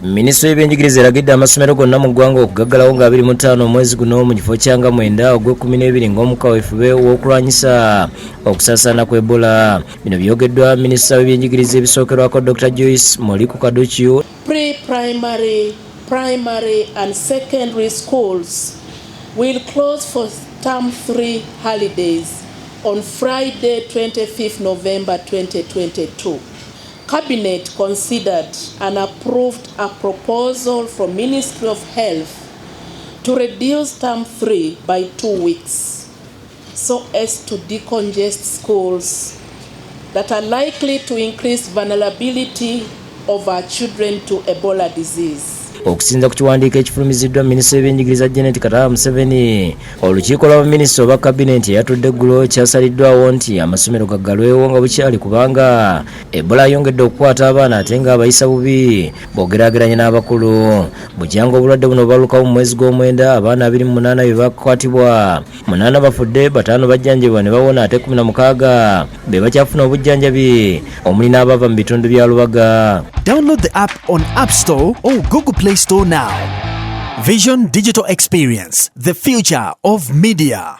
Minisitule y'ebyenjigiriza eragidde amasomero gonna mu ggwanga okuggalawo nga 25 omwezi guno mu kifo kyanga 9 ogw'Ekumi ng'omukawefube w'okulwanyisa okusaasaana kwa Ebola. Bino byogeddwa minisita w'ebyenjigiriza ebisookerwako Dr. Joyce Molikukadukiyu. Primary and secondary schools will close for term 3 holidays on Friday 25th November 2022. Cabinet considered and approved a proposal from Ministry of Health to reduce term 3 by 2 weeks so as to decongest schools that are likely to increase vulnerability of our children to Ebola disease. Okusinza ku kiwandiiko ekifulumiziddwa minisita w'ebyenjigiriza Janet Kataba Museveni, olukiiko lw'abaminisita oba kabinenti yatudde eggulo kyasaliddwawo nti amasomero gaggalwewo nga bukyali kubanga Ebola ayongedde okukwata abaana ate nga abayisa bubi bw'ogeraageranya n'abakulu. Bujjanga obulwadde buno bwalukawo mu mwezi gw'omwenda abaana 28 be bakwatibwa, 8 bafudde, 5 bajjanjabibwa ne bawona ate 16 be bakyafuna obujjanjabi omuli n'abava mu bitundu bya Lubaga. Download the app on App Store or Google Play Store now. Vision Digital Experience, the future of media.